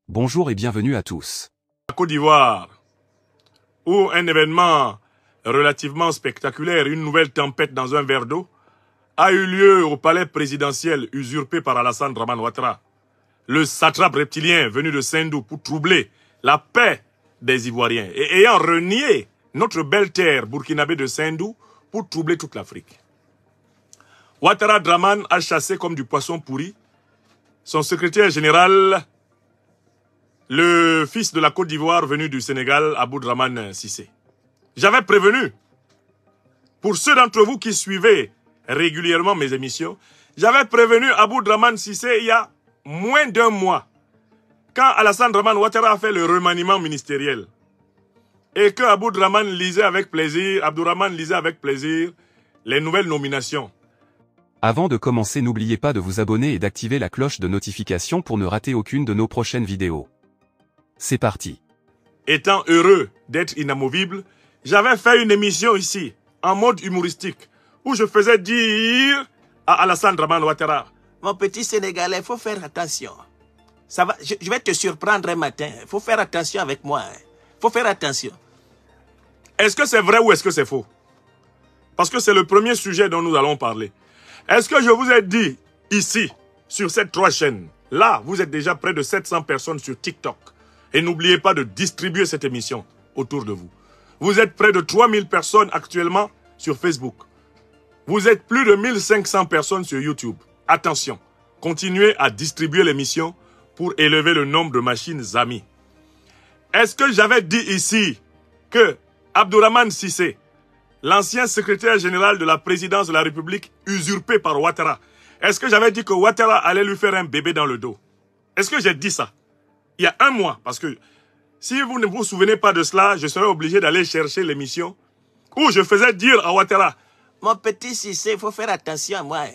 Bonjour et bienvenue à tous. La Côte d'Ivoire, où un événement relativement spectaculaire, une nouvelle tempête dans un verre d'eau, a eu lieu au palais présidentiel usurpé par Alassane Dramane Ouattara, le satrape reptilien venu de Sendou pour troubler la paix des Ivoiriens et ayant renié notre belle terre burkinabé de Sendou pour troubler toute l'Afrique. Ouattara Dramane a chassé comme du poisson pourri son secrétaire général, le fils de la Côte d'Ivoire venu du Sénégal, Abdourahmane Cissé. J'avais prévenu, pour ceux d'entre vous qui suivaient régulièrement mes émissions, j'avais prévenu Abdourahmane Cissé il y a moins d'un mois, quand Alassane Dramane Ouattara a fait le remaniement ministériel, et que Abdourahmane lisait avec plaisir les nouvelles nominations. Avant de commencer, n'oubliez pas de vous abonner et d'activer la cloche de notification pour ne rater aucune de nos prochaines vidéos. C'est parti. Étant heureux d'être inamovible, j'avais fait une émission ici, en mode humoristique, où je faisais dire à Alassane Dramane Ouattara: mon petit Sénégalais, il faut faire attention. Ça va, je vais te surprendre un matin. Il faut faire attention avec moi. Il faut faire attention. Est-ce que c'est vrai ou est-ce que c'est faux? Parce que c'est le premier sujet dont nous allons parler. Est-ce que je vous ai dit ici, sur ces 3 chaînes, là, vous êtes déjà près de 700 personnes sur TikTok. Et n'oubliez pas de distribuer cette émission autour de vous. Vous êtes près de 3000 personnes actuellement sur Facebook. Vous êtes plus de 1500 personnes sur YouTube. Attention, continuez à distribuer l'émission pour élever le nombre de machines amies. Est-ce que j'avais dit ici que Abdourahmane Cissé, l'ancien secrétaire général de la présidence de la République usurpé par Ouattara, est-ce que j'avais dit que Ouattara allait lui faire un bébé dans le dos? Est-ce que j'ai dit ça? Il y a un mois, parce que si vous ne vous souvenez pas de cela, je serai obligé d'aller chercher l'émission où je faisais dire à Ouattara: mon petit Cissé, il faut faire attention à moi.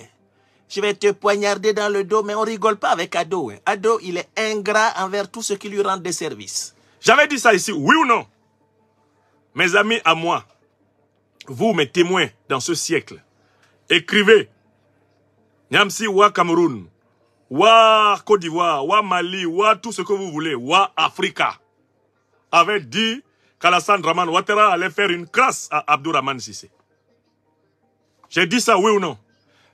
Je vais te poignarder dans le dos, mais on rigole pas avec Ado. Ado, il est ingrat envers tous ceux qui lui rendent des services. J'avais dit ça ici, oui ou non? Mes amis à moi, vous, mes témoins dans ce siècle, écrivez. Nyamsi wa Cameroun, wa Côte d'Ivoire, wa Mali, wa tout ce que vous voulez, wa Africa, avait dit qu'Alassane Dramane Ouattara allait faire une crasse à Abdourahmane Cissé. J'ai dit ça, oui ou non?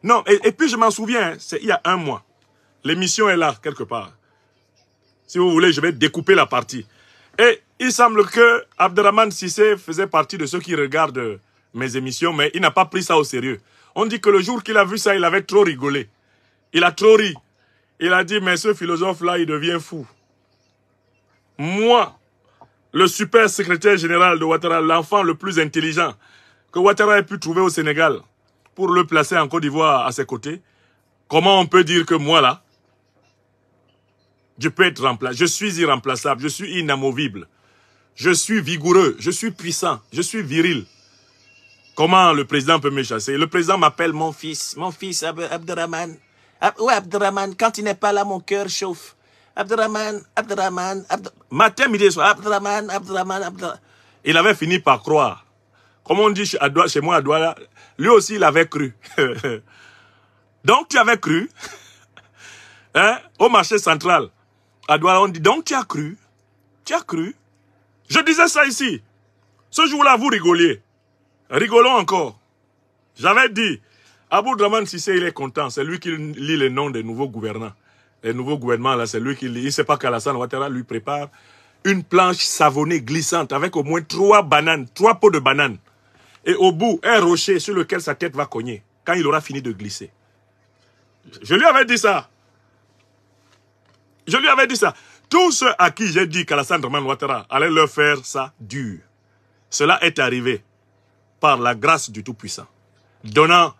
Non, et puis je m'en souviens, c'est il y a un mois. L'émission est là, quelque part. Si vous voulez, je vais découper la partie. Et il semble que Abdourahmane Cissé faisait partie de ceux qui regardent mes émissions, mais il n'a pas pris ça au sérieux. On dit que le jour qu'il a vu ça, il avait trop rigolé. Il a trop ri. Il a dit, mais ce philosophe-là, il devient fou. Moi, le super secrétaire général de Ouattara, l'enfant le plus intelligent que Ouattara ait pu trouver au Sénégal pour le placer en Côte d'Ivoire à ses côtés, comment on peut dire que moi, là, je peux être remplaçable? Je suis irremplaçable, je suis inamovible, je suis vigoureux, je suis puissant, je suis viril. Comment le président peut me chasser? Le président m'appelle mon fils. Mon fils Abdourahmane. Ouais, Abdourahmane, quand il n'est pas là, mon cœur chauffe. Abdourahmane. Matin, midi et soir. Abdourahmane. Il avait fini par croire. Comme on dit chez moi à Douala, lui aussi il avait cru. Donc tu avais cru. Hein? Au marché central, à Douala, on dit donc tu as cru. Tu as cru. Je disais ça ici. Ce jour-là, vous rigoliez. Rigolons encore. J'avais dit, Abdourahmane Cissé, il est content. C'est lui qui lit les noms des nouveaux gouvernants. Les nouveaux gouvernements, là, c'est lui qui lit. Il ne sait pas qu'Alassane Ouattara lui prépare une planche savonnée glissante avec au moins 3 pots de bananes. Et au bout, un rocher sur lequel sa tête va cogner quand il aura fini de glisser. Je lui avais dit ça. Je lui avais dit ça. Tous ceux à qui j'ai dit qu'Alassane Dramane Ouattara allait leur faire ça dur, cela est arrivé par la grâce du Tout-Puissant, donnant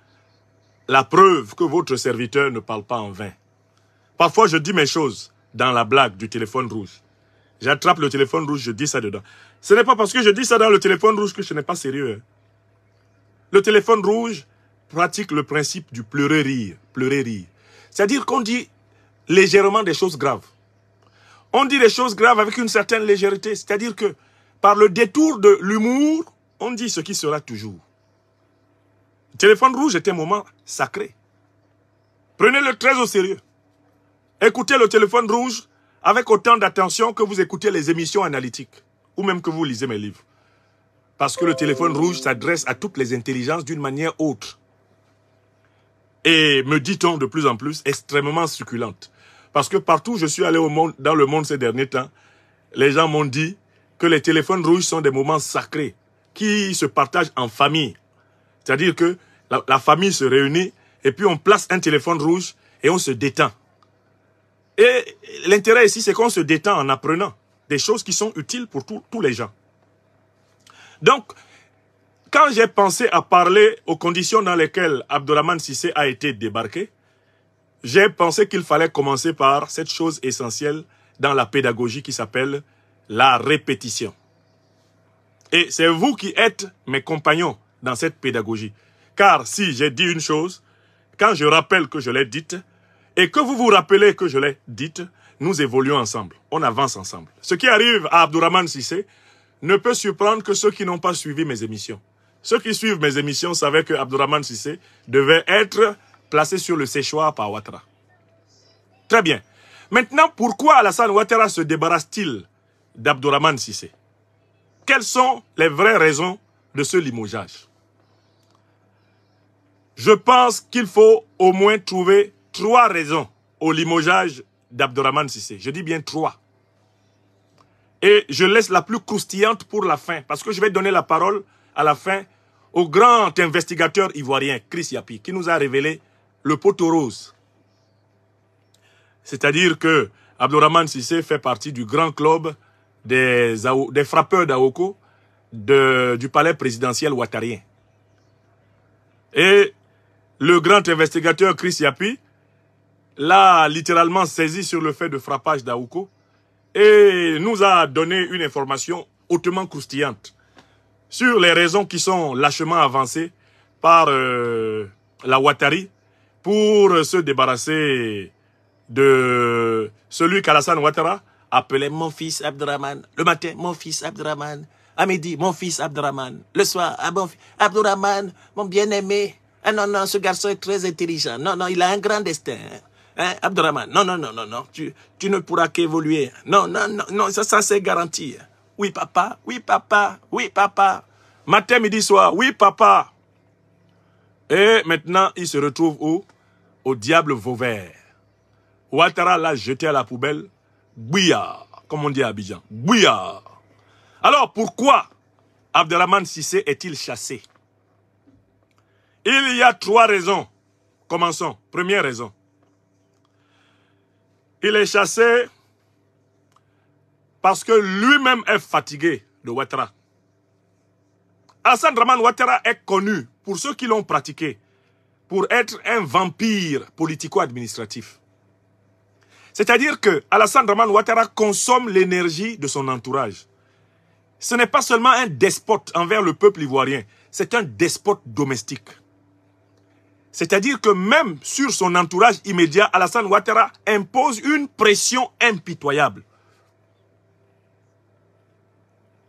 la preuve que votre serviteur ne parle pas en vain. Parfois, je dis mes choses dans la blague du téléphone rouge. J'attrape le téléphone rouge, je dis ça dedans. Ce n'est pas parce que je dis ça dans le téléphone rouge que je n'ai pas sérieux. Le téléphone rouge pratique le principe du pleurer-rire. C'est-à-dire qu'on dit légèrement des choses graves. On dit des choses graves avec une certaine légèreté. C'est-à-dire que par le détour de l'humour, on dit ce qui sera toujours. Le téléphone rouge est un moment sacré. Prenez-le très au sérieux. Écoutez le téléphone rouge avec autant d'attention que vous écoutez les émissions analytiques, ou même que vous lisez mes livres. Parce que le téléphone rouge s'adresse à toutes les intelligences d'une manière autre. Et, me dit-on de plus en plus, extrêmement succulente. Parce que partout où je suis allé dans le monde ces derniers temps, les gens m'ont dit que les téléphones rouges sont des moments sacrés qui se partagent en famille. C'est-à-dire que la famille se réunit et puis on place un téléphone rouge et on se détend. Et l'intérêt ici, c'est qu'on se détend en apprenant des choses qui sont utiles pour tous les gens. Donc, quand j'ai pensé à parler aux conditions dans lesquelles Abdourahmane Cissé a été débarqué, j'ai pensé qu'il fallait commencer par cette chose essentielle dans la pédagogie qui s'appelle la répétition. Et c'est vous qui êtes mes compagnons dans cette pédagogie. Car si j'ai dit une chose, quand je rappelle que je l'ai dite, et que vous vous rappelez que je l'ai dite, nous évoluons ensemble, on avance ensemble. Ce qui arrive à Abdourahmane Cissé ne peut surprendre que ceux qui n'ont pas suivi mes émissions. Ceux qui suivent mes émissions savaient que Abdourahmane Cissé devait être placé sur le séchoir par Ouattara. Très bien. Maintenant, pourquoi Alassane Ouattara se débarrasse-t-il d'Abdourahmane Cissé? Quelles sont les vraies raisons de ce limogeage? Je pense qu'il faut au moins trouver 3 raisons au limogeage d'Abdourahmane Cissé. Je dis bien 3. Et je laisse la plus croustillante pour la fin, parce que je vais donner la parole à la fin au grand investigateur ivoirien, Chris Yapi, qui nous a révélé le poteau rose. C'est-à-dire que Abdourahmane Cissé fait partie du grand club des frappeurs d'Aoko du palais présidentiel ouattarien. Et le grand investigateur Chris Yapi l'a littéralement saisi sur le fait de frappage d'Aoko et nous a donné une information hautement croustillante sur les raisons qui sont lâchement avancées par la Ouattari pour se débarrasser de celui qu'Alassane Ouattara appelait mon fils Abdourahmane. Le matin, mon fils Abdourahmane. À midi, mon fils Abdourahmane. Le soir, Abdourahmane, mon bien-aimé. Ah non, non, ce garçon est très intelligent. Non, non, il a un grand destin. Hein, Abdourahmane, non, non, non, non, non. Tu ne pourras qu'évoluer. Non, non, non, non, ça c'est garanti. Oui, papa, oui, papa, oui, papa. Matin, midi, soir, oui, papa. Et maintenant, il se retrouve où? Au diable Vauvert. Ouattara l'a jeté à la poubelle. Bouillard, comme on dit à Abidjan. Bouillard. Alors, pourquoi Abdourahmane Cissé est-il chassé? Il y a 3 raisons. Commençons. Première raison. Il est chassé parce que lui-même est fatigué de Ouattara. Alassane Dramane Ouattara est connu, pour ceux qui l'ont pratiqué, pour être un vampire politico-administratif. C'est-à-dire que Alassane Dramane Ouattara consomme l'énergie de son entourage. Ce n'est pas seulement un despote envers le peuple ivoirien, c'est un despote domestique. C'est-à-dire que même sur son entourage immédiat, Alassane Ouattara impose une pression impitoyable.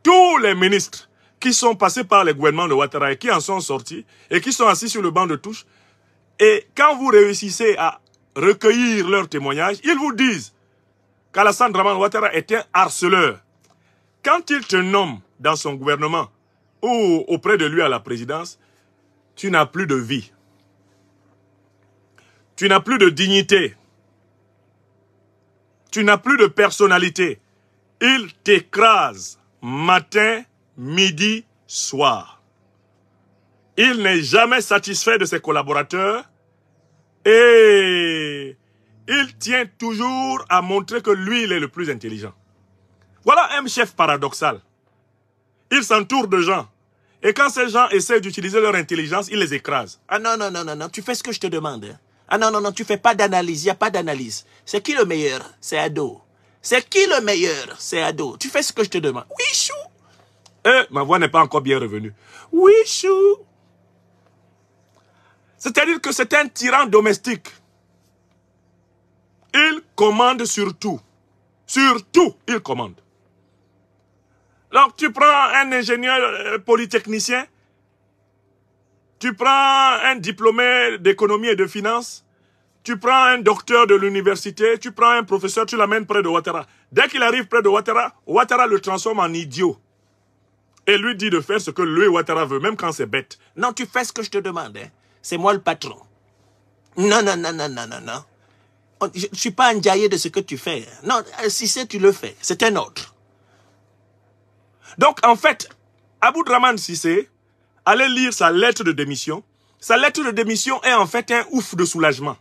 Tous les ministres qui sont passés par les gouvernements de Ouattara et qui en sont sortis et qui sont assis sur le banc de touche, et quand vous réussissez à recueillir leurs témoignages, ils vous disent qu'Alassane Dramane Ouattara est un harceleur. Quand il te nomme dans son gouvernement ou auprès de lui à la présidence, tu n'as plus de vie. Tu n'as plus de dignité. Tu n'as plus de personnalité. Il t'écrase matin, midi, soir. Il n'est jamais satisfait de ses collaborateurs et il tient toujours à montrer que lui, il est le plus intelligent. Voilà un chef paradoxal. Il s'entoure de gens. Et quand ces gens essaient d'utiliser leur intelligence, il les écrase. Ah non, non, non, non, non, tu fais ce que je te demande. Hein. Ah non, non, non, tu fais pas d'analyse, il n'y a pas d'analyse. C'est qui le meilleur? C'est Ado. C'est qui le meilleur? C'est Ado. Tu fais ce que je te demande. Oui, chou. Ma voix n'est pas encore bien revenue. Oui, chou. C'est-à-dire que c'est un tyran domestique. Il commande sur tout. Sur tout, il commande. Donc, tu prends un ingénieur polytechnicien, tu prends un diplômé d'économie et de finance, tu prends un docteur de l'université, tu prends un professeur, tu l'amènes près de Ouattara. Dès qu'il arrive près de Ouattara, Ouattara le transforme en idiot. Et lui dit de faire ce que lui, Ouattara, veut, même quand c'est bête. Non, tu fais ce que je te demande. Hein. C'est moi le patron. Non, non, non, non, non, non, non. Je ne suis pas enjaillé de ce que tu fais. Non, si c'est tu le fais, c'est un autre. Donc, en fait, Abdourahmane Cissé allait lire sa lettre de démission. Sa lettre de démission est en fait un ouf de soulagement.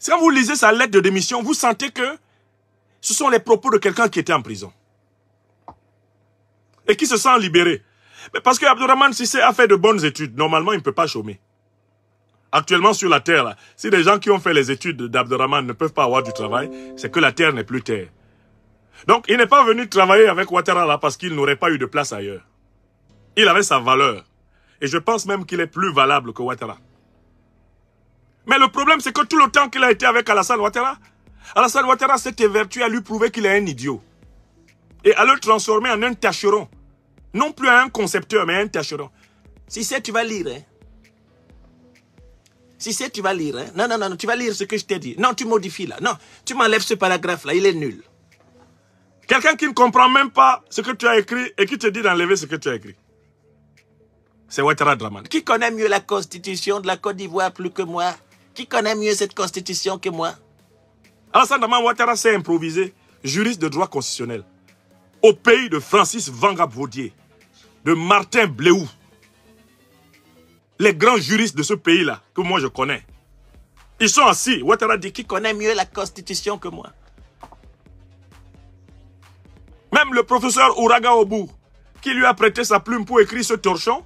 Quand vous lisez sa lettre de démission, vous sentez que ce sont les propos de quelqu'un qui était en prison. Et qui se sent libéré. Mais parce que Abdourahmane Cissé a fait de bonnes études. Normalement, il ne peut pas chômer. Actuellement, sur la terre, là, si des gens qui ont fait les études d'Abdourahmane ne peuvent pas avoir du travail, c'est que la terre n'est plus terre. Donc, il n'est pas venu travailler avec Ouattara là parce qu'il n'aurait pas eu de place ailleurs. Il avait sa valeur. Et je pense même qu'il est plus valable que Ouattara. Mais le problème, c'est que tout le temps qu'il a été avec Alassane Ouattara s'est évertué à lui prouver qu'il est un idiot. Et à le transformer en un tâcheron. Non plus un concepteur, mais un tâcheron. Si c'est, tu vas lire. Hein. Si c'est, tu vas lire. Hein. Non, non, non, tu vas lire ce que je t'ai dit. Non, tu modifies là. Non, tu m'enlèves ce paragraphe-là, il est nul. Quelqu'un qui ne comprend même pas ce que tu as écrit et qui te dit d'enlever ce que tu as écrit. C'est Ouattara Dramane. Qui connaît mieux la constitution de la Côte d'Ivoire plus que moi? Qui connaît mieux cette constitution que moi? Alassane Dramane Ouattara s'est improvisé juriste de droit constitutionnel. Au pays de Francis Vanguard-Vaudier, de Martin Bléou. Les grands juristes de ce pays-là, que moi je connais. Ils sont assis. Ouattara dit qui connaît mieux la constitution que moi. Même le professeur Ouraga Obou, qui lui a prêté sa plume pour écrire ce torchon,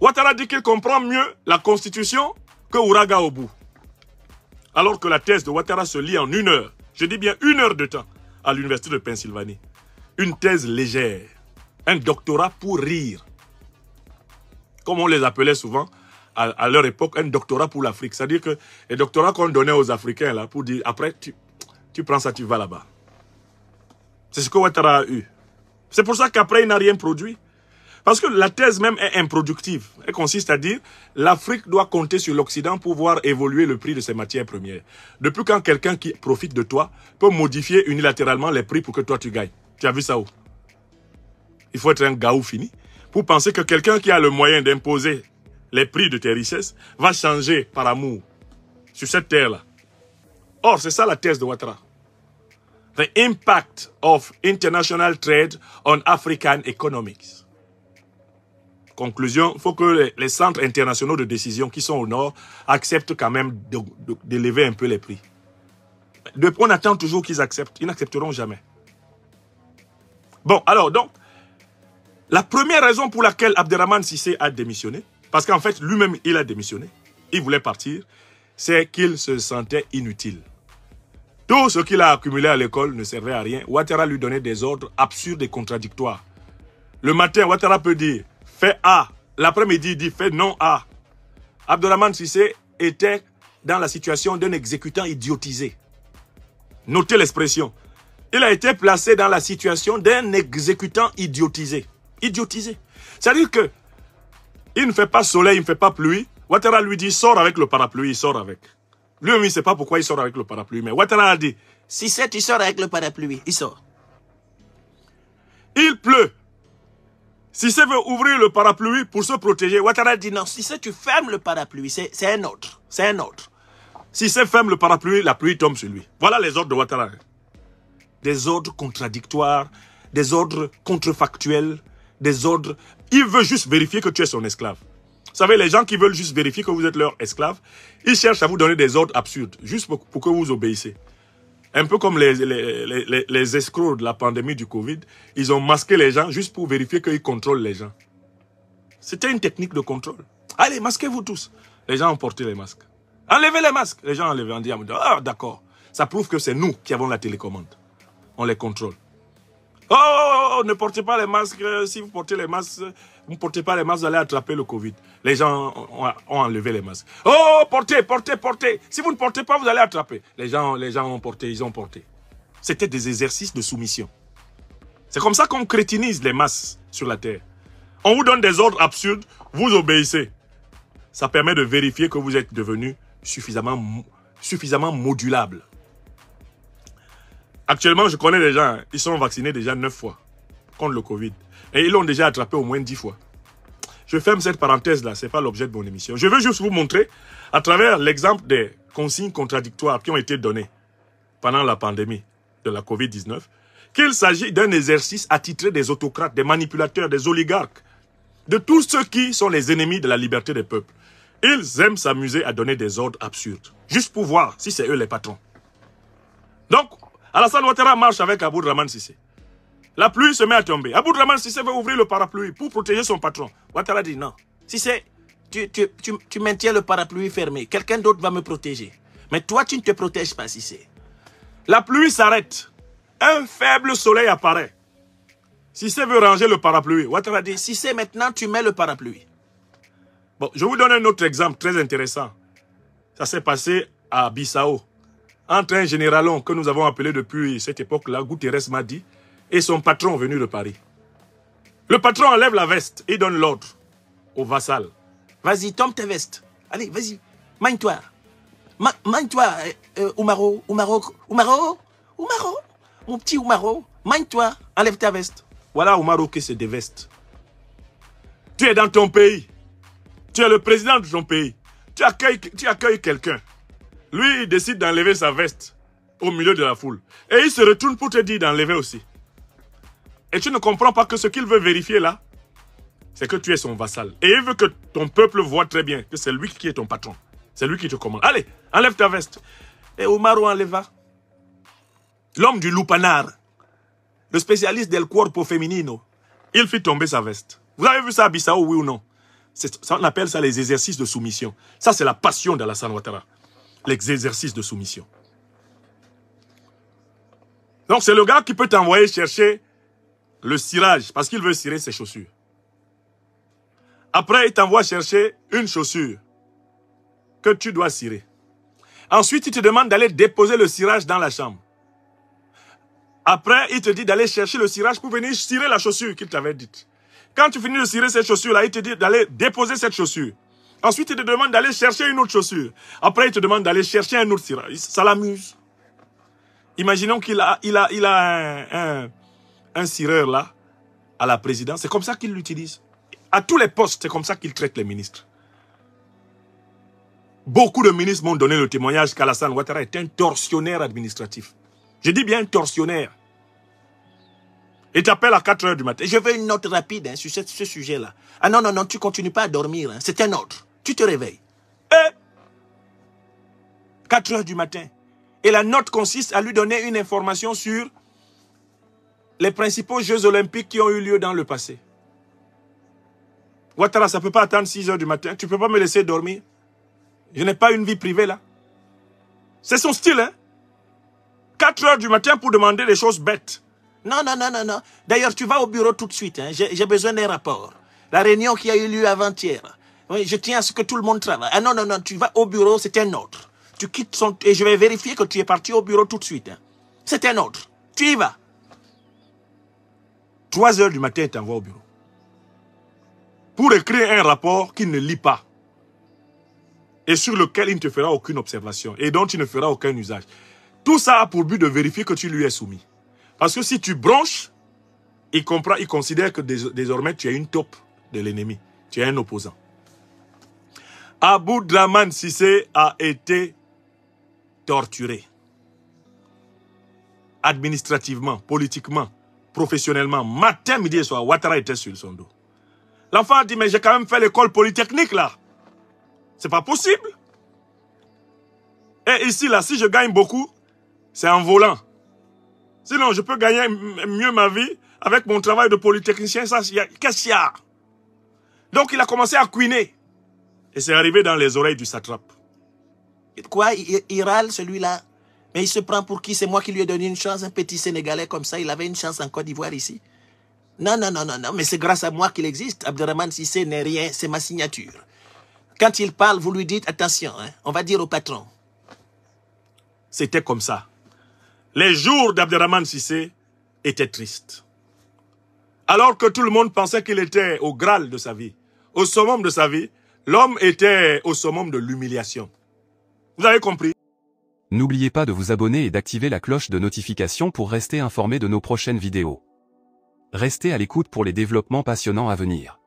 Ouattara dit qu'il comprend mieux la constitution que Ouraga Obou. Alors que la thèse de Ouattara se lit en 1 heure, je dis bien 1 heure de temps, à l'université de Pennsylvanie. Une thèse légère, un doctorat pour rire. Comme on les appelait souvent, à leur époque, un doctorat pour l'Afrique. C'est-à-dire que les doctorats qu'on donnait aux Africains, là, pour dire, après, tu prends ça, tu vas là-bas. C'est ce que Ouattara a eu. C'est pour ça qu'après, il n'a rien produit. Parce que la thèse même est improductive. Elle consiste à dire, l'Afrique doit compter sur l'Occident pour voir évoluer le prix de ses matières premières. Depuis quand quelqu'un qui profite de toi peut modifier unilatéralement les prix pour que toi tu gagnes? Tu as vu ça où? Il faut être un gaou fini pour penser que quelqu'un qui a le moyen d'imposer les prix de tes richesses va changer par amour sur cette terre-là. Or, c'est ça la thèse de Ouattara. The impact of international trade on African economics. Conclusion, il faut que les centres internationaux de décision qui sont au nord acceptent quand même d'élever un peu les prix. On attend toujours qu'ils acceptent. Ils n'accepteront jamais. Bon, alors donc, la première raison pour laquelle Abdourahmane Cissé a démissionné, parce qu'en fait, lui-même, il a démissionné, il voulait partir, c'est qu'il se sentait inutile. Tout ce qu'il a accumulé à l'école ne servait à rien. Ouattara lui donnait des ordres absurdes et contradictoires. Le matin, Ouattara peut dire « fais A ». L'après-midi, il dit « fais non A ». Abdourahmane Cissé était dans la situation d'un exécutant idiotisé. Notez l'expression. Il a été placé dans la situation d'un exécutant idiotisé. Idiotisé. C'est-à-dire que il ne fait pas soleil, il ne fait pas pluie. Ouattara lui dit « sors avec le parapluie », il sort avec. Lui-même, il ne sait pas pourquoi il sort avec le parapluie. Mais Ouattara a dit, si c'est tu sors avec le parapluie, il sort. Il pleut. Si c'est veut ouvrir le parapluie pour se protéger, Ouattara dit non. Si c'est tu fermes le parapluie, c'est un autre. C'est un autre. Si c'est ferme le parapluie, la pluie tombe sur lui. Voilà les ordres de Ouattara. Des ordres contradictoires, des ordres contrefactuels, des ordres... Il veut juste vérifier que tu es son esclave. Vous savez, les gens qui veulent juste vérifier que vous êtes leur esclave, ils cherchent à vous donner des ordres absurdes, juste pour que vous obéissez. Un peu comme les escrocs de la pandémie du Covid, ils ont masqué les gens juste pour vérifier qu'ils contrôlent les gens. C'était une technique de contrôle. Allez, masquez-vous tous. Les gens ont porté les masques. Enlevez les masques. Les gens ont enlevé. On dit, ah d'accord. Ça prouve que c'est nous qui avons la télécommande. On les contrôle. Oh, ne portez pas les masques. Si vous portez les masques, vous ne portez pas les masques, vous allez attraper le Covid. Les gens ont enlevé les masques. Oh, portez, portez, portez. Si vous ne portez pas, vous allez attraper. Les gens ont porté, ils ont porté. C'était des exercices de soumission. C'est comme ça qu'on crétinise les masses sur la terre. On vous donne des ordres absurdes, vous obéissez. Ça permet de vérifier que vous êtes devenu suffisamment modulable. Actuellement, je connais des gens, ils sont vaccinés déjà 9 fois contre le Covid. Et ils l'ont déjà attrapé au moins 10 fois. Je ferme cette parenthèse-là, ce n'est pas l'objet de mon émission. Je veux juste vous montrer, à travers l'exemple des consignes contradictoires qui ont été données pendant la pandémie de la Covid-19, qu'il s'agit d'un exercice attitré des autocrates, des manipulateurs, des oligarques, de tous ceux qui sont les ennemis de la liberté des peuples. Ils aiment s'amuser à donner des ordres absurdes, juste pour voir si c'est eux les patrons. Donc, Alassane Ouattara marche avec Abou-Draman Sissé. La pluie se met à tomber. Abou-Draman Sissé veut ouvrir le parapluie pour protéger son patron. Ouattara dit non. Sissé, tu maintiens le parapluie fermé. Quelqu'un d'autre va me protéger. Mais toi, tu ne te protèges pas, Sissé. La pluie s'arrête. Un faible soleil apparaît. Sissé veut ranger le parapluie. Ouattara dit, Sissé, maintenant, tu mets le parapluie. Bon, je vous donne un autre exemple très intéressant. Ça s'est passé à Bissau. Entre un généralon que nous avons appelé depuis cette époque-là, Guterres Madi, et son patron venu de Paris. Le patron enlève la veste et donne l'ordre au vassal. Vas-y, tombe tes vestes. Allez, vas-y, magne-toi. Magne-toi, Oumaro. Mon petit Oumaro, magne-toi, enlève ta veste. Voilà Oumaro qui se déveste. Tu es dans ton pays. Tu es le président de ton pays. Tu accueilles quelqu'un. Lui, il décide d'enlever sa veste au milieu de la foule. Et il se retourne pour te dire d'enlever aussi. Et tu ne comprends pas que ce qu'il veut vérifier là, c'est que tu es son vassal. Et il veut que ton peuple voit très bien que c'est lui qui est ton patron. C'est lui qui te commande. Allez, enlève ta veste. Et Oumaro enleva. L'homme du lupanar, le spécialiste del cuerpo femenino, il fit tomber sa veste. Vous avez vu ça à Bissau, oui ou non? On appelle ça les exercices de soumission. Ça, c'est la passion d'Alassane Ouattara. Les exercices de soumission. Donc, c'est le gars qui peut t'envoyer chercher le cirage, parce qu'il veut cirer ses chaussures. Après, il t'envoie chercher une chaussure que tu dois cirer. Ensuite, il te demande d'aller déposer le cirage dans la chambre. Après, il te dit d'aller chercher le cirage pour venir cirer la chaussure qu'il t'avait dite. Quand tu finis de cirer cette chaussure-là, il te dit d'aller déposer cette chaussure. Ensuite, il te demande d'aller chercher une autre chaussure. Après, il te demande d'aller chercher un autre cirage. Ça l'amuse. Imaginons qu'il a un cireur là, à la présidence. C'est comme ça qu'il l'utilise. À tous les postes, c'est comme ça qu'il traite les ministres. Beaucoup de ministres m'ont donné le témoignage qu'Alassane Ouattara est un tortionnaire administratif. Je dis bien tortionnaire. Et t'appelle à 4 h du matin. Je veux une note rapide sur ce sujet-là. Ah non, non, non, tu continues pas à dormir. Hein. C'est un ordre. Tu te réveilles. 4 h du matin. Et la note consiste à lui donner une information sur les principaux Jeux olympiques qui ont eu lieu dans le passé. Ouattara, ça ne peut pas attendre 6 h du matin. Tu ne peux pas me laisser dormir. Je n'ai pas une vie privée là. C'est son style, hein. 4 h du matin pour demander des choses bêtes. Non, non, non, non, non. D'ailleurs, tu vas au bureau tout de suite. Hein. J'ai besoin d'un rapport. La réunion qui a eu lieu avant-hier. Oui, je tiens à ce que tout le monde travaille. Ah non, non, non, tu vas au bureau, c'est un ordre. Tu quittes son... Et je vais vérifier que tu es parti au bureau tout de suite. Hein. C'est un ordre. Tu y vas. 3 h du matin, il t'envoie au bureau. Pour écrire un rapport qu'il ne lit pas. Et sur lequel il ne te fera aucune observation. Et dont il ne fera aucun usage. Tout ça a pour but de vérifier que tu lui es soumis. Parce que si tu bronches, il considère que désormais tu es une taupe de l'ennemi. Tu es un opposant. Abou-Draman Sissé a été torturé. Administrativement, politiquement, professionnellement. Matin, midi et soir, Ouattara était sur son dos. L'enfant a dit, mais j'ai quand même fait l'école polytechnique là. C'est pas possible. Et ici, là, si je gagne beaucoup, c'est en volant. Sinon, je peux gagner mieux ma vie avec mon travail de polytechnicien. Qu'est-ce qu'il y a? Donc, il a commencé à couiner. Et c'est arrivé dans les oreilles du satrape. Quoi? Il râle, celui-là? Mais il se prend pour qui? C'est moi qui lui ai donné une chance, un petit Sénégalais comme ça. Il avait une chance en Côte d'Ivoire ici. Non, non, non, non, non. Mais c'est grâce à moi qu'il existe. Abderrahmane Sissé n'est rien, c'est ma signature. Quand il parle, vous lui dites, attention, hein, on va dire au patron. C'était comme ça. Les jours d'Abderrahmane Sissé étaient tristes. Alors que tout le monde pensait qu'il était au Graal de sa vie, au summum de sa vie, l'homme était au summum de l'humiliation. Vous avez compris? N'oubliez pas de vous abonner et d'activer la cloche de notification pour rester informé de nos prochaines vidéos. Restez à l'écoute pour les développements passionnants à venir.